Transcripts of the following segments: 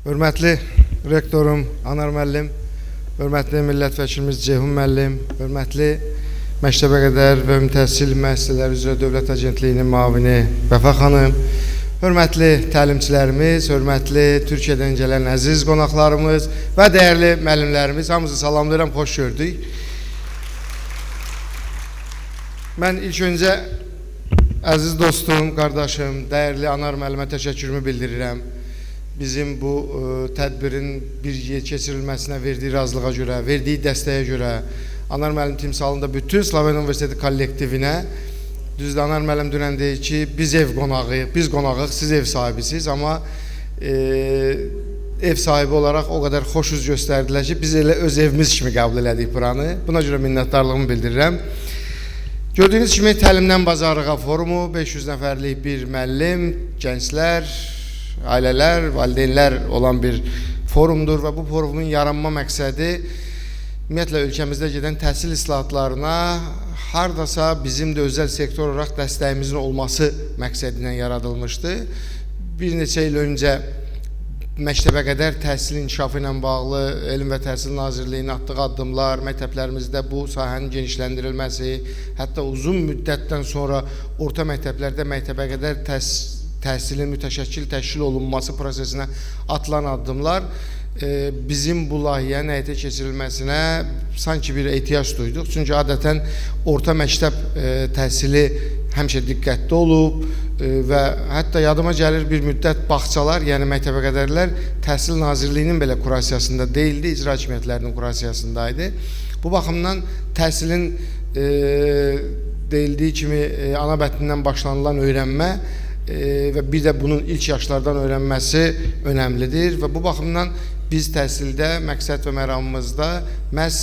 Hörmətli rektorum Anar müəllim, hörmətli millət vəkilimiz Ceyhun müəllim, hörmətli məktəbə qədər və ümumi təhsil müəssisələri üzrə Dövlət Agentliyinin müavini Vəfa xanım, hörmətli təlimçilərimiz, hörmətli Türkiyədən gələn əziz qonaqlarımız və dəyərli müəllimlərimiz, hamınızı salamlayıram, xoş gördük. Mən ilk öncə əziz dostum, qardaşım, dəyərli Anar müəllimə təşəkkürümü bildirirəm. Bizim bu tədbirin bir yer keçirilməsinə verdiyi razılığa görə, verdiyi dəstəyə görə, Anar müəllim timsalında bütün Sloveniya Universiteti kollektivinə, düzdür, Anar müəllim dünən deyir ki, biz ev qonağıyıq, biz qonağıq, siz ev sahibisiniz, amma ev sahibi olaraq o qədər xoş üz göstərdilər ki, biz elə öz evimiz kimi qəbul elədik buranı. Buna görə minnətdarlığımı bildirirəm. Gördüyünüz kimi təlimdən bazarlığa forumu, 500 nəfərlik bir müəllim, gənclər, ailələr, valideynlər olan bir forumdur və bu forumun yaranma məqsədi ümumiyyətlə ölkəmizdə gedən təhsil islahatlarına hardasa bizim də özəl sektor olaraq dəstəyimizin olması məqsədilə yaradılmışdı. Bir neçə il öncə məktəbə qədər təhsil inkişafı ilə bağlı Elm və Təhsil Nazirliyinin atdığı addımlar, məktəblərimizdə bu sahənin genişləndirilməsi, hətta uzun müddətdən sonra orta məktəblərdə məktəbə qədər təhsilin mütəşəkkil təşkil olunması prosesinə atılan addımlar bizim bu layihənin həyata keçirilməsinə sanki bir ehtiyac duyduq. Çünki adətən orta məktəb təhsili həmişə diqqətli olub və hətta yadıma gəlir bir müddət bağçalar, yəni məktəbə qədərlər Təhsil Nazirliyinin belə kurasiyasında deyildi, icra hakimiyyətlərinin kurasiyasındaydı. Bu baxımdan təhsilin deyildiyi kimi ana bətnindən başlanılan öyrənmə və bir də bunun ilk yaşlardan öyrənməsi önəmlidir və bu baxımdan biz təhsildə məqsəd və məramımızda məhz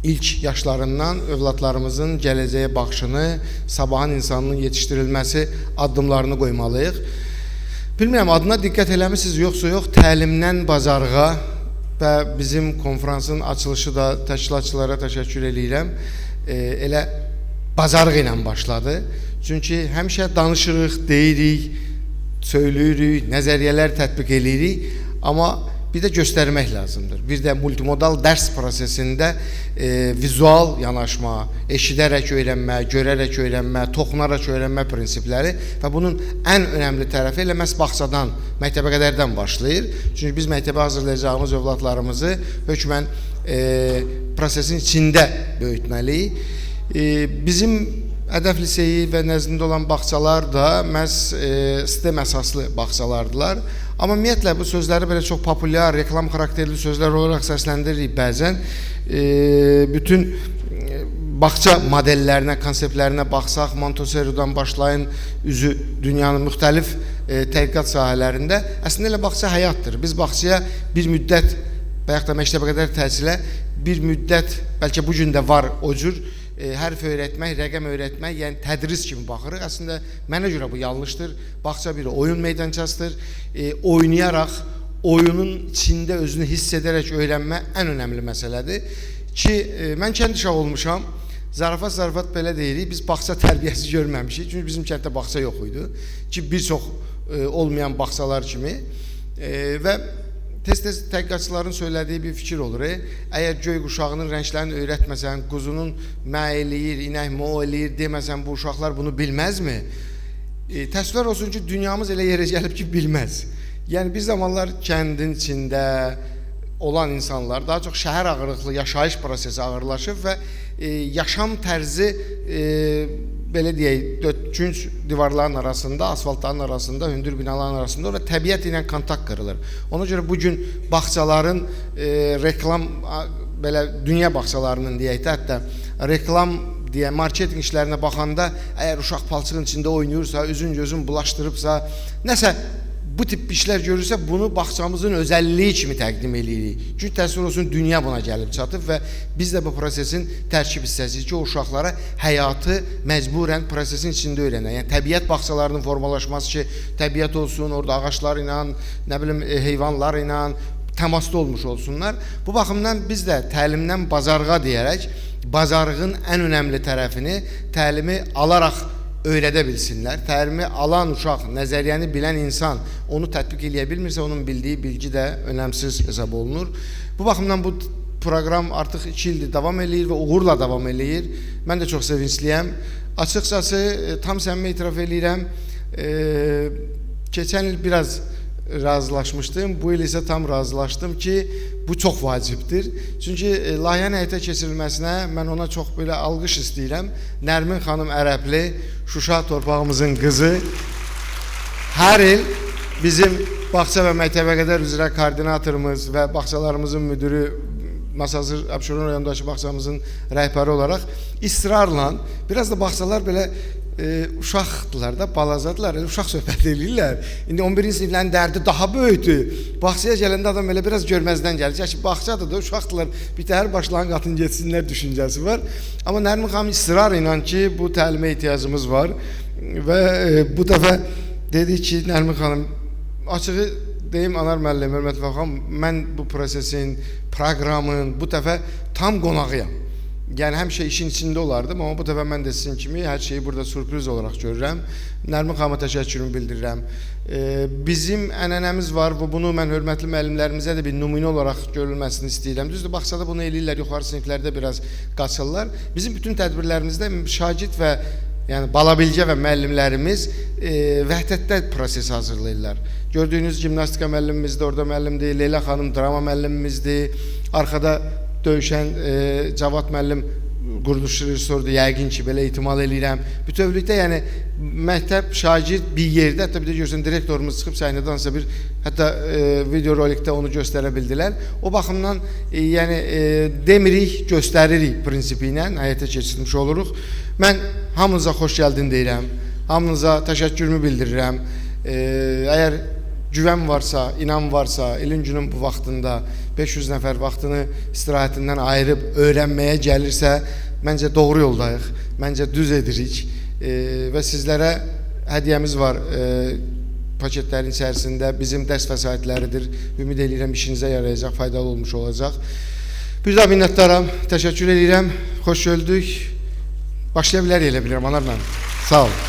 ilk yaşlarından övladlarımızın gələcəyə baxışını, sabahın insanının yetişdirilməsi addımlarını qoymalıyıq. Bilmirəm, adına diqqət eləmişsiniz, yoxsa yox, təlimdən bazarlığa və bizim konferansın açılışı da təşkilatçılara təşəkkür edirəm. Elə bazarlıq ilə başladı. Çünki həmişə danışırıq, deyirik, söyləyirik, nəzəriyyələr tətbiq edirik, amma bir də göstərmək lazımdır. Bir də multimodal dərs prosesində vizual yanaşma, eşidərək öyrənmə, görərək öyrənmə, toxunaraq öyrənmə prinsipləri və bunun ən önəmli tərəfi elə məhz bağçadan, məktəbə qədərdən başlayır. Çünki biz məktəbə hazırlayacağımız övladlarımızı hökmən prosesin içində böyütməliyik. Bizim Hədəf liseyi və nəzdində olan bağçalar da məhz STEM əsaslı bağçalardılar. Amma ümumiyyətlə bu sözləri belə çox populyar, reklam xarakterli sözlər olaraq səsləndiririk bəzən. Bütün bağça modellərinə, konseptlərinə baxsaq, Montessori'dan başlayın, üzü dünyanın müxtəlif tədqiqat sahələrində əslində elə bağça həyatdır. Biz bağçaya bir müddət və yaxud da məktəbə qədər təhsilə bir müddət, bəlkə bu gün də var o cür hərf öyrətmək, rəqəm öyrətmək, yəni tədris kimi baxırıq. Əslində, mənə görə bu yanlışdır. Bağça bir oyun meydançasıdır. Oynayaraq, oyunun içində özünü hiss edərək öyrənmə ən önəmli məsələdir. Ki, mən kənd uşağı olmuşam, zarafat belə deyirik, biz bağça tərbiyəsi görməmişik. Çünki bizim kənddə bağça yox idi. Ki, bir çox olmayan bağçalar kimi. Və tez-tez tədqiqatçıların söylədiyi bir fikir olur. Əgər göy quşağının rənglərini öyrətməsən, quzunun mə eləyir, inək mo eləyir deməsən, bu uşaqlar bunu bilməzmi? Təəssüflər olsun ki, dünyamız elə yerə gəlib ki, bilməz. Yəni, bir zamanlar kəndin içində olan insanlar, daha çox şəhər ağırlıqlı yaşayış prosesi ağırlaşıb və yaşam tərzi belə deyək, künc divarların arasında, asfaltların arasında, hündür binaların arasında və təbiət ilə kontakt qırılır. Ona görə bugün bağçaların reklam, belə dünya bağçalarının deyək də, hətta reklam deyə, marketing işlərinə baxanda, əgər uşaq palçığın içində oynayırsa, üzün gözün bulaşdırıbsa, nəsə bu tip işlər görürsə, bunu bağçamızın özəlliyi kimi təqdim edirik. Çünki təəssüf olsun, dünya buna gəlib çatıb və biz də bu prosesin tərkib hissəsiyik ki, o uşaqlara həyatı məcburən prosesin içində öyrənək. Yəni, təbiət bağçalarının formalaşması ki, təbiət olsun, orada ağaçlar ilə, nə bilim, heyvanlar ilə təmasda olmuş olsunlar. Bu baxımdan biz də təlimdən bazarlığa deyərək, bazarlığın ən önəmli tərəfini təlimi alaraq öyrədə bilsinlər. Təlimi alan uşaq, nəzəriyyəni bilən insan onu tətbiq eləyə bilmirsə, onun bildiyi bilgi də önəmsiz hesab olunur. Bu baxımdan bu proqram artıq 2 ildir davam eləyir və uğurla davam eləyir. Mən də çox sevincliyəm. Açıqcası tam səmimi etiraf eləyirəm. Keçən il biraz razılaşmışdım. Bu il isə tam razılaşdım ki, bu çox vacibdir. Çünki layihənin həyata keçirilməsinə mən ona çox belə alqış istəyirəm. Nərmin xanım Ərəbli, Şuşa torpağımızın qızı, hər il bizim bağça və məktəbəqədər üzrə koordinatorumuz və bağçalarımızın müdürü, Masazır Abşeron rayonundakı bağçamızın rəhbəri olaraq israrla, biraz da bağçalar belə uşaqdılar da, balacadılar, uşaq söhbət edirlər. İndi 11-ci siniflərin dərdi daha böyükdür. Bağçaya gələndə adam elə biraz görməzdən gəlir. Ki, bağçadır da, uşaqdılar, bir təhər başlayın, qatın getsinlər düşüncəsi var. Amma Nərmin xanım israr ilə ki, bu təlimə ehtiyacımız var və bu dəfə dedi ki, Nərmin xanım, açığı deyim, Anar müəllim, hörmətli baxam, mən bu prosesin, proqramın bu dəfə tam qonağıyam. Yəni həmişə işin içində olardım, amma bu dəfə mən də sizin kimi hər şeyi burada sürpriz olaraq görürəm. Nərmin xanıma təşəkkürümü bildirirəm. Bizim ənənəmiz var və bunu mən hörmətli müəllimlərimizə də bir nümunə olaraq görülməsini istəyirəm. Düzdür, bağçada bunu eləyirlər, yuxarı siniflərdə biraz qaçırlar. Bizim bütün tədbirlərimizdə şagird və yəni balabilgə və müəllimlərimiz vəhdətdə proses hazırlayırlar. Gördüyünüz gimnastika müəllimimizdir, orada müəllimdir, Leyla xanım drama müəllimimizdir, arkada döyüşən Cavad müəllim quruluş rejissordur, yəqin ki, belə ehtimal eləyirəm. Bütövlükdə, yəni, məktəb, şagird bir yerdə, hətta bir də görürsən, direktorumuz çıxıb səhnidansa bir, hətta videorolikdə onu göstərə bildilər. O baxımdan, yəni, demirik, göstəririk prinsipi ilə həyata keçirmiş oluruq. Mən hamınıza xoş gəldin deyirəm, hamınıza təşəkkürümü bildirirəm. Əgər güvən varsa, inan varsa, ilin günün bu vaxtında 500 nəfər vaxtını istirahətindən ayırıb öyrənməyə gəlirsə, məncə doğru yoldayıq, məncə düz edirik və sizlərə hədiyyəmiz var paketlərin içərisində, bizim dərs vəsaitləridir, ümid edirəm işinizə yarayacaq, faydalı olmuş olacaq. Bir daha minnətdaram, təşəkkür edirəm, xoş gördük, başlaya bilərik elə bilirəm, Anar mənim, sağ olun.